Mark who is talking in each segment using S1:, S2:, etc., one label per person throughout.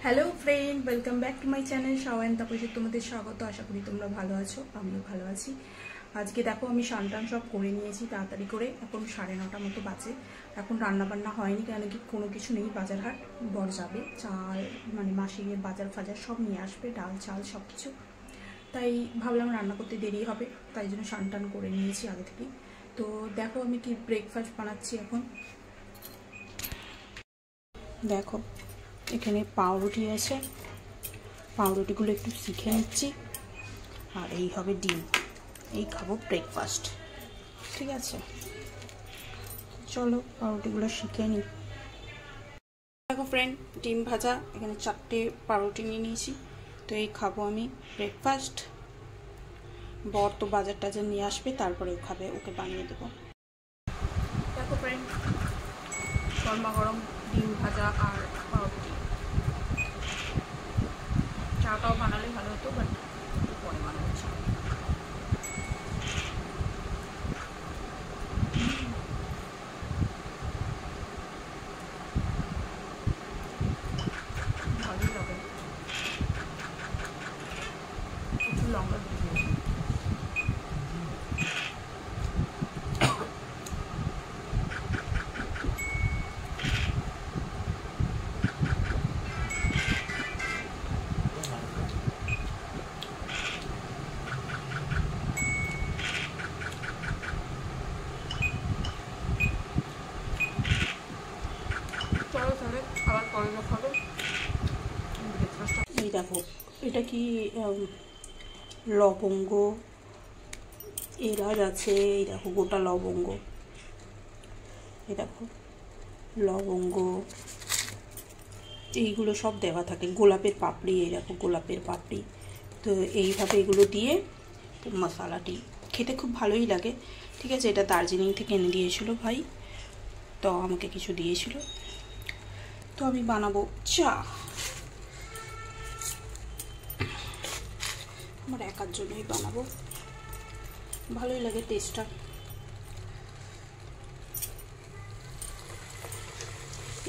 S1: Hello friend, welcome back to my channel শাওয়ান তাপসে তোমাদের স্বাগত। আশা করি তোমরা ভালো আছো, আমিও ভালো আছি। আজকে দেখো আমি স্নান সব করে নিয়েছি তাড়াতাড়ি করে। এখন 9:30 মতো বাজে। এখন রান্নাবান্না হয়নি, কেন কি কোনো কিছু নেই। বাজার হাট বর যাবে, চাল মানে মাসিকের বাজার ফাজার সব নিয়ে আসবে, ডাল চাল সব কিছু। তাই ভাবলাম রান্না করতে দেরি হবে, তাই জন্য স্নান করে নিয়েছি আগে থেকেই। তো দেখো আমি কি ব্রেকফাস্ট বানাচ্ছি এখন। দেখো এখানে পাউরুটি আছে, পাউরুটিগুলো একটু শিখে নিচ্ছি। আর এই হবে ডিম, এই খাবো ব্রেকফাস্ট। ঠিক আছে, চলো পাউরুটিগুলো শিখে নিই। দেখো ফ্রেন্ড, ডিম ভাজা, এখানে 4টে পাউরুটি নিয়ে নিয়েছি। তো এই খাবো আমি ব্রেকফাস্ট। বর তো বাজার টাজার নিয়ে আসবে, তারপরে খাবে, ওকে বানিয়ে দেবো। দেখো ফ্রেন্ড, গরমা গরম ডিম ভাজা আর পাউরুটি। চাটাও বানালে ভালো হতো, বাট পরে বানাবো চা। ভালোই লাগে, একটু লঙ্কা দিয়ে দিয়েছি। চলো তাহলে আবার পরে দেখা হবে। এই দেখো এটা কি লবঙ্গ, এলাচ আছে, এই দেখো গোটা লবঙ্গ, এই দেখো লবঙ্গ, এইগুলো সব দেওয়া থাকে। গোলাপের পাপড়ি, এই দেখো গোলাপের পাপড়ি। তো এইভাবে এগুলো দিয়ে মশলাটি খেতে খুব ভালোই লাগে। ঠিক আছে, এটা দার্জিলিং থেকে এনে দিয়েছিল ভাই, তো আমাকে কিছু দিয়েছিল। তো আমি বানাবো চা, আমার একার জন্যই বানাবো, ভালোই লাগে টেস্টটা।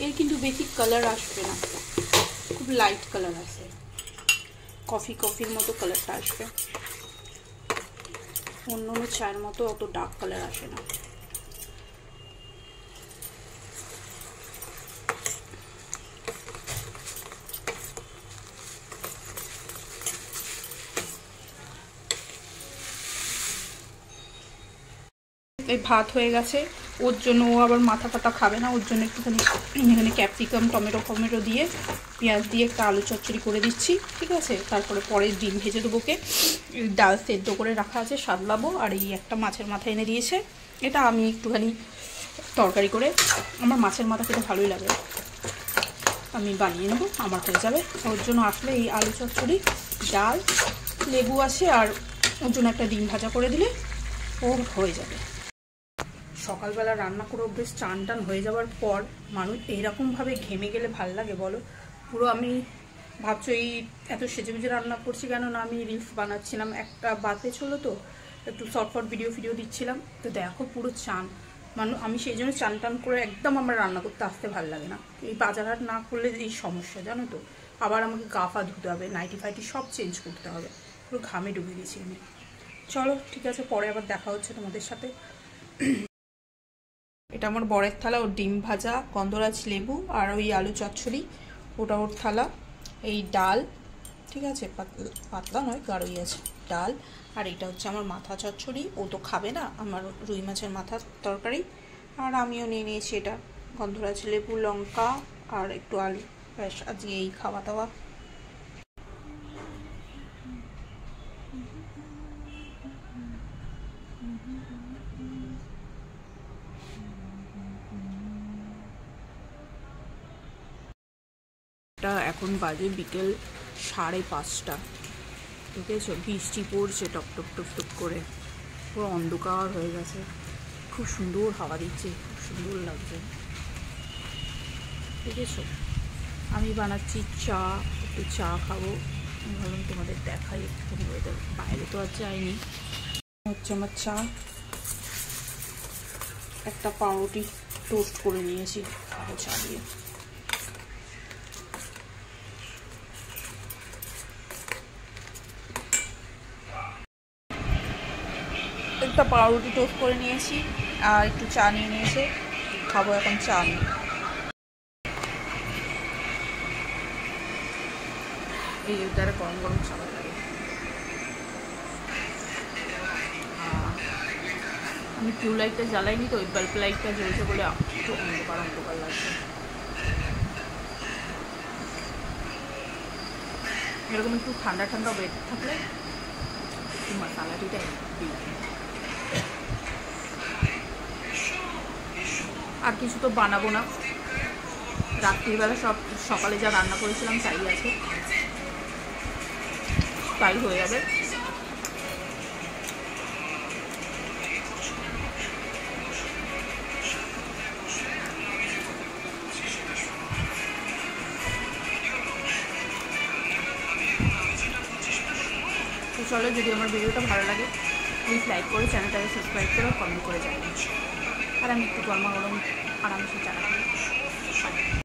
S1: এর কিন্তু বেশি কালার আসবে না, খুব লাইট কালার আসে, কফির মতো কালারটা আসবে। অন্য চায়ের মতো অত ডার্ক কালার আসে না। এই ভাত হয়ে গেছে, ওর জন্য ও আবার মাথা ফাতা খাবে না, ওর জন্য একটুখানি এখানে ক্যাপসিকাম টমেটো দিয়ে পেঁয়াজ দিয়ে একটা আলু চচ্চড়ি করে দিচ্ছি। ঠিক আছে, তারপরে পরে ডিম ভেজে দেবোকে। ডাল সেদ্ধ করে রাখা আছে, সাদলাবো। আর এই একটা মাছের মাথা এনে দিয়েছে, এটা আমি একটুখানি তরকারি করে, আমার মাছের মাথা খেতে ভালোই লাগে, আমি বানিয়ে নেবো, আমার হয়ে যাবে। ওর জন্য আসলে এই আলু চচ্চড়ি, ডাল, লেবু আছে, আর ওর জন্য একটা ডিম ভাজা করে দিলে ওর হয়ে যাবে। সকালবেলা রান্না করে বেশ চান টান হয়ে যাওয়ার পর মানুষ এইরকমভাবে ঘেমে গেলে ভাল লাগে বলো। পুরো আমি ভাবছো এই এত সেজেগুজে রান্না করছি কেন, না আমি রিলস বানাচ্ছিলাম, একটা বাতে ছিল তো একটু শর্ট ভিডিও দিচ্ছিলাম। তো দেখো পুরো চান আমি সেই জন্য চান টান করে একদম আমার রান্না করতে আসতে ভাল লাগে না। এই বাজার হাট না করলে এই সমস্যা, জানো তো। আবার আমাকে গা ফা ধুতে হবে, নাইটি ফাইটি সব চেঞ্জ করতে হবে, পুরো ঘামে ডুবে গেছি আমি। চলো ঠিক আছে, পরে আবার দেখা হচ্ছে তোমাদের সাথে। এটা আমার বরের থালা, ওর ডিম ভাজা, গন্ধরাজ লেবু আর ওই আলু চচ্চড়ি, ওটা ওর থালা। এই ডাল, ঠিক আছে, পাতলা নয় গাঢ়ই আছে ডাল। আর এটা হচ্ছে আমার মাথা চচ্চড়ি, ও তো খাবে না, আমার রুই মাছের মাথার তরকারি। আর আমিও নিয়ে নিয়েছি এটা, গন্ধরাজ লেবু, লঙ্কা আর একটু আলু। ব্যাস, আজকে এই খাওয়া দাওয়া। এখন বাজে বিকেল 5:30, বুঝেছো, বৃষ্টি পড়ছে টপ টপ টপ টপ করে, পুরো অন্ধকার হয়ে গেছে, খুব সুন্দর হাওয়া দিচ্ছে, খুব সুন্দর লাগছে, বুঝেছো। আমি বানাচ্ছি চা, একটু চা খাবো, ভাবলাম তোমাদের দেখাই একটুখানি ওয়েদার। বাইরে তো আর যাইনি। হচ্ছে আমার চা, একটা পাউরুটি টোস্ট করে নিয়েছি, খাবো চা দিয়ে। দুধটা পাউরুটি টোস্ট করে নিয়েছি আর একটু চা নিয়ে নিয়েছে, খাবো এখন চা নিয়ে। এই দ্বারা গরম গরম চা লাগে। আমি টিউব লাইটটা জ্বালাইনি তো, ওই বাল্ব লাইটটা জ্বলছে বলে একটু অন্ধকার অন্ধকার লাগছে। এরকম একটু ঠান্ডা ঠান্ডা ওয়েদার থাকলে একটু মশলা টিটা দিই। আর কিছু তো বানাবো না, রাত্রিবেলা সব সকালে যা রান্না করেছিলাম তাই আছে, তাই হয়ে যাবে। তো চলো, যদি আমার ভিডিওটা ভালো লাগে প্লিজ লাইক করে চ্যানেলটাকে সাবস্ক্রাইব করে কমেন্ট করে যাবেন। আর আমি একটু গরমা গরম আরামসে চা খাই।